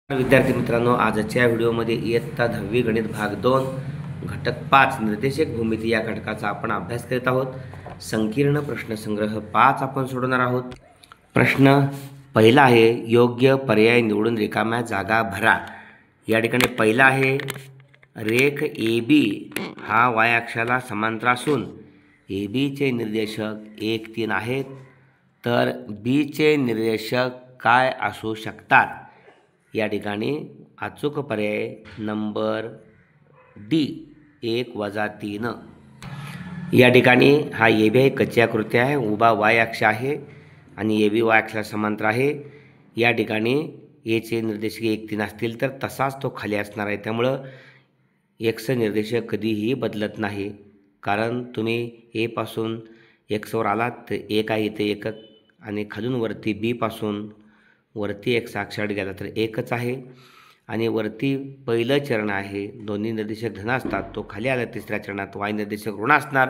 विद्यार्थी मित्रांनो, आजच्या व्हिडिओमध्ये इयत्ता 10वी गणित भाग 2 घटक 5 निर्देशक भूमिती या घटकाचा आपण अभ्यास करीत आहोत। संकीर्ण प्रश्नसंग्रह 5 आपण सोडवणार आहोत। प्रश्न पहिला आहे, योग्य पर्याय निवडून रिकाम्या जागा भरा। या ठिकाणी पहिला आहे, रेख AB हा y अक्षाला समांतर असून AB चे निर्देशक 1, 3 आहेत, तर B चे निर्देशक काय असू शकतात? या ठिकाणी अचूक पर्याय नंबर डी 1 - 3। या ठिकाणी हा AB आहे, कच्ची आकृती आहे, उभा y अक्ष आहे आणि AB y अक्षाला समांतर आहे। या ठिकाणी A चे निर्देशक 1, 3 असतील तर तसाच तो खाली असणार आहे। त्यामुळं x निर्देशक कधीही बदलत नाही, कारण तुम्ही A पासून x वर आलात तर 1 आहे इथे 1, आणि खालून वरती B पासून वरती x अक्षाकडे गेला तर 1च आहे, आणि वरती पहिलं चरण आहे, दोन्ही निर्देशक धन असतात, तो खाली आला तिसऱ्या चरणात y निर्देशक ऋण असणार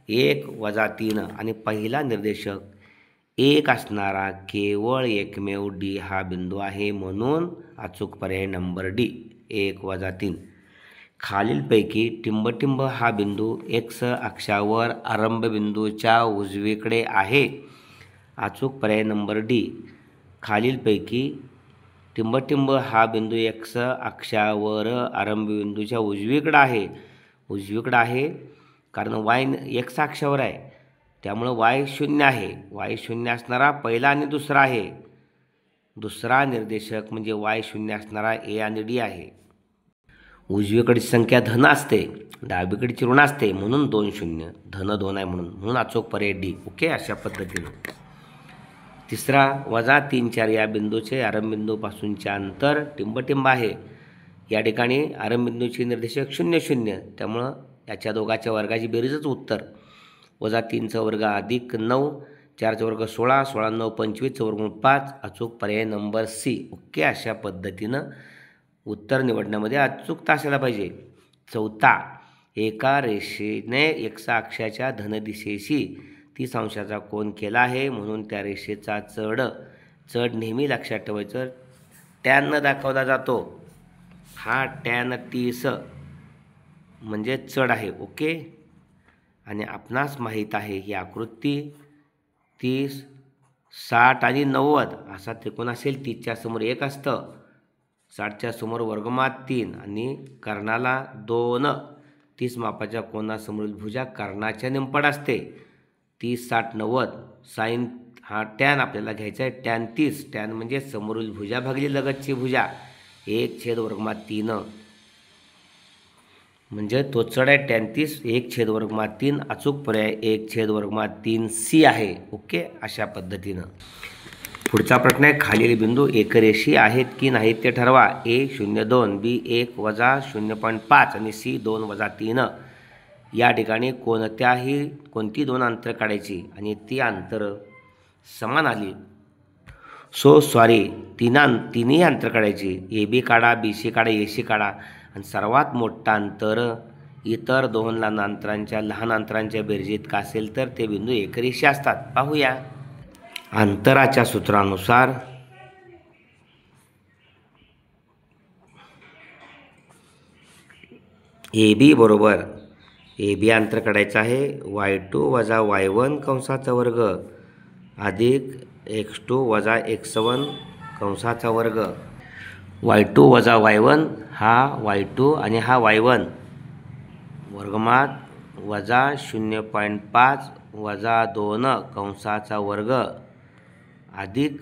1 - 3, आणि पहिला निर्देशक 1 असणारा केवळ एकमेव D हा बिंदू आहे, म्हणून अचूक पर्याय नंबर डी 1 - 3। खालीलपैकी टिंबटिंब हा बिंदू x अक्षावर आरंभ बिंदूच्या उजवीकडे आहे। अचूक पर्याय नंबर डी। खालीलपैकी टिंबटिंब हा बिंदू x अक्षावर आरंभ बिंदूच्या उजवीकडे आहे, कारण x अक्षावर आहे, त्यामुळं y 0 आहे। y 0 असणारा पहिला आणि दुसरा आहे। दुसरा निर्देशक म्हणजे y 0 असणारा A आणि D आहे। उजवीकडची संख्या धन असते, डावीकडची ऋण असते, म्हणून 2 0, धन 2 आहे म्हणून अचूक पर्याय डी। ओके, अशा पद्धतीनं। तिसरा -3, 4 या बिंदूचे आरंभ बिंदूपासूनचे अंतर टिंबटिंब आहे। या ठिकाणी आरंभ बिंदूचे निर्देशक 0 0, त्यामुळं याच्या दोघाच्या वर्गाची बेरीजच उत्तर। -3 चा वर्ग अधिक 9, 4 चा वर्ग 16, 16 9 25 चा वर्ग 5। अचूक पर्याय नंबर सी। ओके, अशा पद्धतीनं उत्तर निवडण्यामध्ये अचूकता असायला पाहिजे। चौथा, एका रेषेने x अक्षाच्या धन दिशेशी 30 अंशाचा कोन केला आहे, म्हणून त्या रेषेचा चढ नेहमी लक्षात ठेवायचं टॅन न दाखवला जातो। हा टॅन 30 म्हणजे चढ आहे। ओके, आणि आपणास माहीत आहे ही आकृती 30, 60 आणि 90 असा त्रिकोण असेल। 30च्या समोर 1 असतं, 60च्या समोर वर्गमात 3 आणि कर्णाला 2। 30 मापाच्या कोनासमोरील भुजा कर्णाच्या निंपट असते। 30, 60, 90 साइन हा टॅन आपल्याला घ्यायचा आहे। टॅन 30, टॅन म्हणजे समोरील भुजा भागली लगतची भुजा, 1/3 म्हणजे तो चढ आहे टॅन 30, 1/3। अचूक पर्याय 1/3 सी आहे। ओके, अशा पद्धतीनं। पुढचा प्रश्न आहे, खालील बिंदू एकरेषीय आहेत की नाहीत ते ठरवा। A 0 2, B 1 - 0.5 आणि C 2 - 3। या ठिकाणी कोणती दोन अंतर काढायची आणि ती अंतर समान आली, तिन्ही अंतर काढायची। AB काढा, BC काढा, AC काढा, आणि सर्वात मोठा अंतर इतर दोन लहान अंतरांच्या बेरजेत का असेल तर ते बिंदू एकरेषीय असतात। पाहूया। अंतराच्या सूत्रानुसार AB बरोबर AB अंतर काढायचं आहे y2 - y1 कंसाचा वर्ग अधिक x2 - x1 कंसाचा वर्ग। y2 - y1 हा y2 आणि हा y1 वर्गमात वजा 0.5 - 2 कंसाचा वर्ग अधिक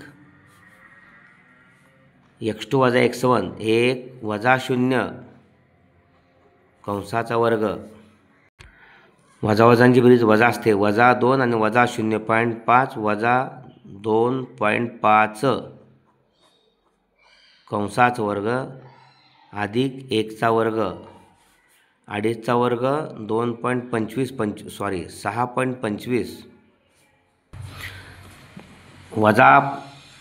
x2 - x1 1 - 0 कंसाचा वर्ग। वजावजांची बेरीज वजा असते, -2 आणि -0.5 - 2.5 कंसाचा वर्ग अधिक 1 चा वर्ग, 2.5 चा वर्ग 6.25 वजा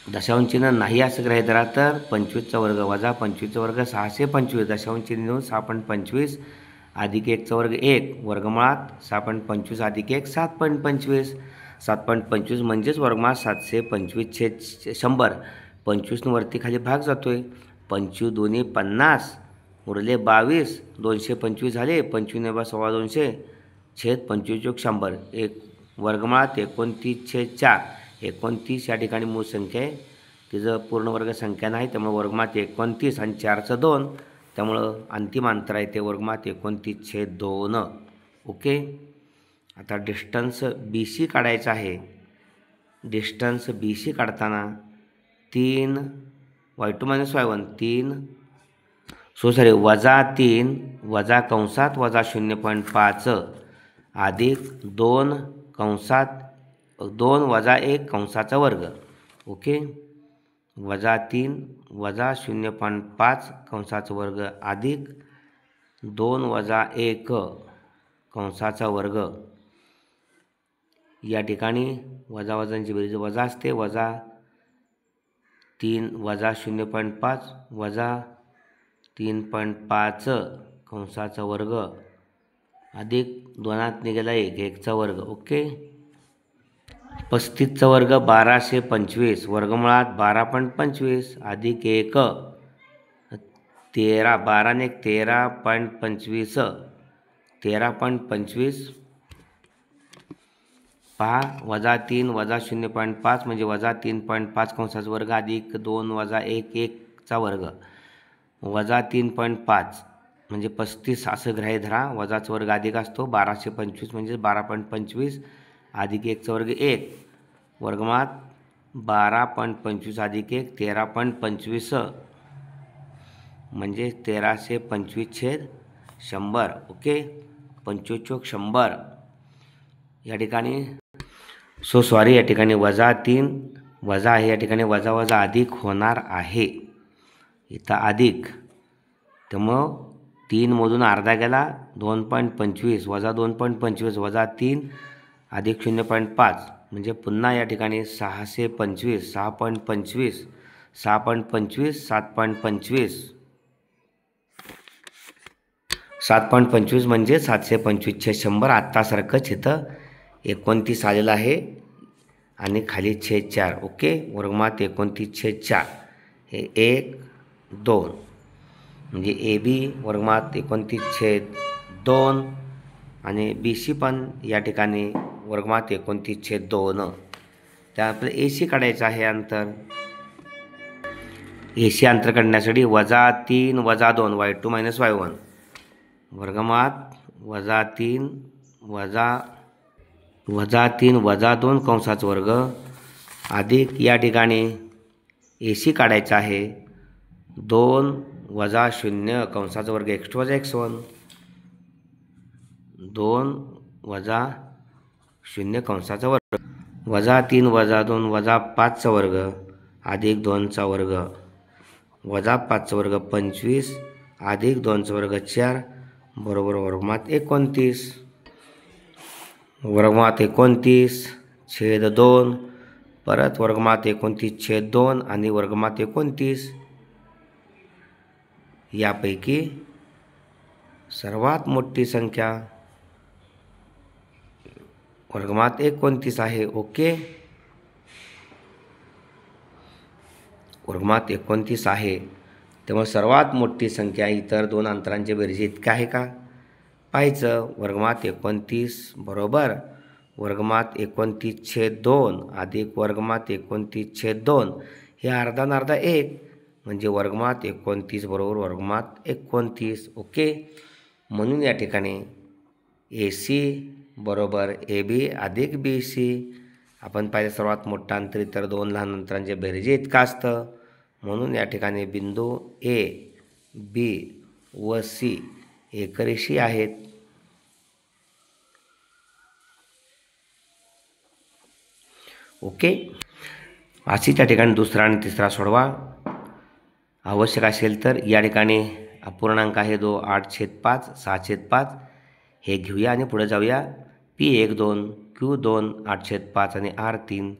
दशांश चिन्ह नाही असं ग्रहीत धरा तर 25 चा वर्ग वजा 25 चा वर्ग 625, दशांश चिन्ह देऊन 6.25 अधिक 1 चा वर्ग 1 वर्गमुळात 6.25 अधिक 1 7.25, 7.25 म्हणजेच वर्गमुळात 725/100। 25 वरती खाली भाग जातोय, 25 दोन्ही 50 उरले 22, 225 झाले, 25 सव्वा 200 छेद 25 चोक 100, एक वर्गमुळात 29/4. 29 या ठिकाणी मूळ संख्या आहे, तिचं पूर्ण वर्ग संख्या नाही, त्यामुळे वर्गमुळात 29 आणि 4चं 2, त्यामुळं अंतिम अंतर आहे ते वर्गमुळात 29/2. ओके. आता डिस्टन्स बी सी काढायचं आहे. डिस्टन्स बी सी काढताना 3 y2 - y1 3 -3 वजा कंसात वजा 0.5 अधिक 2 कंसात 2 वजा 1 कंसाचा वर्ग. ओके. -3 वजा 0.5 कंसाचा वर्ग अधिक 2 वजा 1 कंसाचा वर्ग. या ठिकाणी वजा वजांची बेरीज वजा असते. -3 वजा 0.5 वजा 3.5 कंसाचा वर्ग अधिक 2 निघाला 1 1चा वर्ग. ओके. 35चा वर्ग 1225 वर्गमुळात 12.25 अधिक 1 13 12 ने 13.25 13.25 पहा. -3 वजा 0.5 म्हणजे वजा 3.5 कंसाचा वर्ग अधिक 2 वजा 1 1चा वर्ग वजा 3.5 म्हणजे 35 असं ग्राह्य धरा. वजाचा वर्ग अधिक असतो. 1225 म्हणजे 12.25 अधिक 1चा वर्ग 1 वर्गमुळात 12.25 अधिक 1 13.25 म्हणजे 1325/100. ओके. 25 चोक 100 या ठिकाणी सॉरी या ठिकाणी -3 वजा आहे, या ठिकाणी वजा वजा अधिक होणार आहे. इथं अधिक, त्यामुळं 3 मधून अर्धा गेला 2.25 वजा 2.25 वजा 3 अधिक 0.5 म्हणजे पुन्हा या ठिकाणी 625 6.25 6.25 7.25 7.25 म्हणजे 725/100. आत्तासारखंच इथं 29 आलेलं आहे आणि खाली छेद 4. ओके. वर्गमुळात 29/4 हे 1 2 म्हणजे ए बी वर्गमुळात 29/2 आणि बी सी पण या ठिकाणी वर्गमुळात 29/2. त्यानंतर ए सी काढायचं आहे अंतर. ए सी अंतर काढण्यासाठी -3 वजा 2 y2 - y1 वर्गमुळात -3 वजा 2 कंसाचा वर्ग अधिक या ठिकाणी ए सी काढायचा आहे 2 वजा 0 कंसाचा वर्ग x2 वजा x1 2 वजा 0 कंसाचा वर्ग -3 वजा 2 वजा 5चा वर्ग अधिक 2चा वर्ग वजा 5चा वर्ग 25 अधिक 2चा वर्ग 4 बरोबर वर्गमुळात 29. वर्गमुळात 29/2 परत वर्गमुळात 29/2 आणि वर्गमुळात 29. यापैकी सर्वात मोठी संख्या वर्गमुळात 29 आहे. ओके. वर्गमुळात 29 आहे, त्यामुळे सर्वात मोठी संख्या इतर दोन अंतरांच्या बेरजे इतकं आहे का पाहायचं. वर्गमुळात 29 बरोबर वर्गमुळात 29/2 अधिक वर्गमुळात 29/2 हे अर्धा आणि अर्धा 1 म्हणजे वर्गमुळात 29 बरोबर वर्गमुळात 29. ओके. म्हणून या ठिकाणी ए सी बरोबर ए बी अधिक बी सी. आपण पाहिजे सर्वात मोठं अंतर इतर दोन लहान अंतरांच्या बेरजे इतकं असतं. म्हणून या ठिकाणी बिंदू ए बी व सी एकरेषीय आहेत. ओके. अशी त्या ठिकाणी दुसरा आणि तिसरा सोडवा. आवश्यक असेल तर या ठिकाणी अपूर्णांक आहे 8/5 6/5 हे घेऊया आणि पुढे जाऊया. P12 Q2 8/5 आणि R3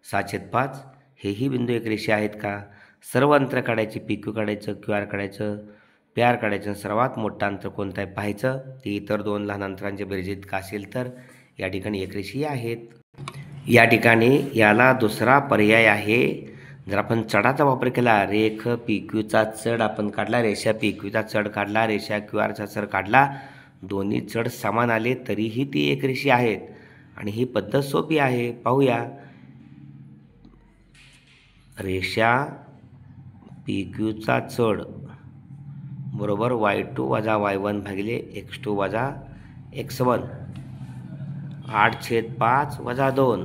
6/5 हेही बिंदू एकरेषीय आहेत का. सर्व अंतर काढायची. PQ काढायचं, QR काढायचं, PR काढायचं. सर्वात मोठं अंतर कोणतं आहे पाहायचं. ते इतर दोन लहान अंतरांच्या बेरजेत का असेल तर या ठिकाणी एकरेषीय आहेत. या ठिकाणी याला दुसरा पर्याय आहे. जर आपण चढाचा वापर केला, रेख पी क्यूचा चढ आपण काढला, रेषा पी क्यूचा चढ काढला, रेषा क्यू आरचा चढ काढला, दोन्ही चढ समान आले तरीही ती एकरेषी आहेत. आणि ही पद्धत सोपी आहे, पाहूया. रेषा पी क्यूचा चढ बरोबर y2 वजा y1 भागिले x2 वजा x1. 8/5 वजा 2,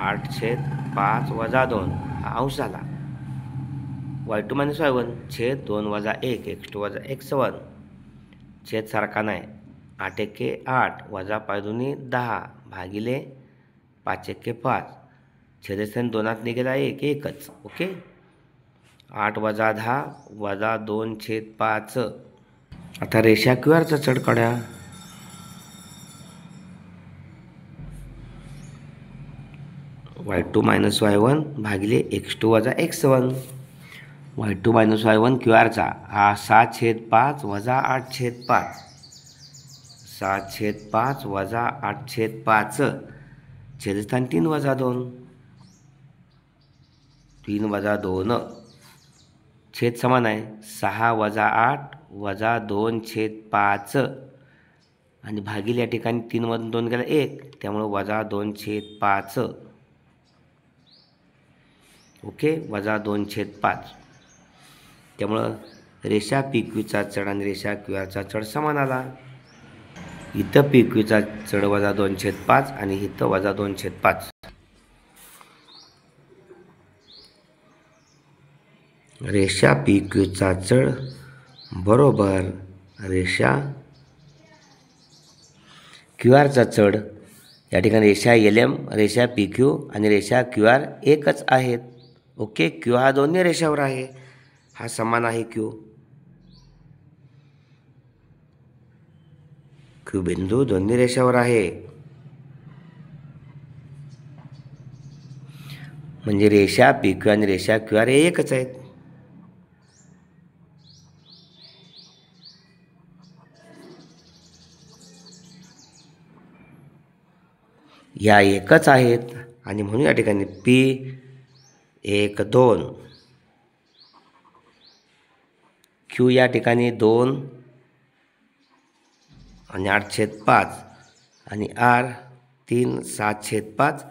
8/5 वजा 2 हा अंश झाला. y2 मायनस y1 छेद 2 वजा 1 x2 वजा x1. छेद सारखा नाही. 8 एके 8 वजा 5 दुनी 10 भागिले 5 एके 5. छेदस्थानी 2 निघाला 1 एकच. ओके. 8 वजा 10 वजा 2/5. आता रेषा क्यू आरचा चढ काढा. y2 मायनस y1 भागिले x2 वजा x1. y2 minus y1 Q आरचा हा 6/5 वजा 8/5. 6/5 वजा 8/5. छेदस्थान 3 वजा 2, 3 वजा 2. छेद समान आहे. 6 वजा 8 वजा 2/5 आणि भागिले या ठिकाणी 3 मधून 2 गेला 1, त्यामुळे वजा 2/5. ओके. वजा 2/5. त्यामुळं रेषा पी क्यूचा चढ आणि रेषा क्यू आरचा चढ समान आला. इथं पी क्यूचा चढ वजा 2/5 आणि इथं वजा 2/5. रेषा पी क्यूचा चढ बरोबर रेषा क्यू आरचा चढ. या ठिकाणी रेषा LM, रेषा पी क्यू आणि रेषा क्यू आर एकच आहेत. ओके. क्यू हा दोन्ही रेषावर आहे, हा समान आहे क्यू. क्यू बिंदू दोन्ही रेषावर आहे, म्हणजे रेषा पी क्यू आणि रेषा क्यू आर हे एकच आहेत. या एकच आहेत आणि म्हणून या ठिकाणी P1 2, Q या ठिकाणी 2 आणि 8/5 आणि R 3 7/5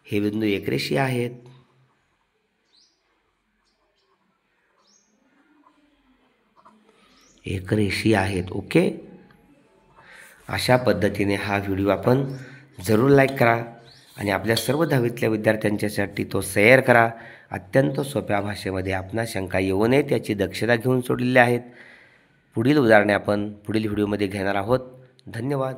हे बिंदू एकरेषी आहेत. एकरेषी आहेत. ओके. अशा पद्धतीने हा व्हिडिओ आपण जरूर लाईक करा आणि आपल्या सर्व 10वीतल्या विद्यार्थ्यांच्यासाठी तो शेअर करा. अत्यंत सोप्या भाषेमध्ये आपणास शंका येऊ नये त्याची दक्षता घेऊन सोडलेली आहेत. पुढील उदाहरणे आपण पुढील व्हिडिओमध्ये घेणार आहोत. धन्यवाद.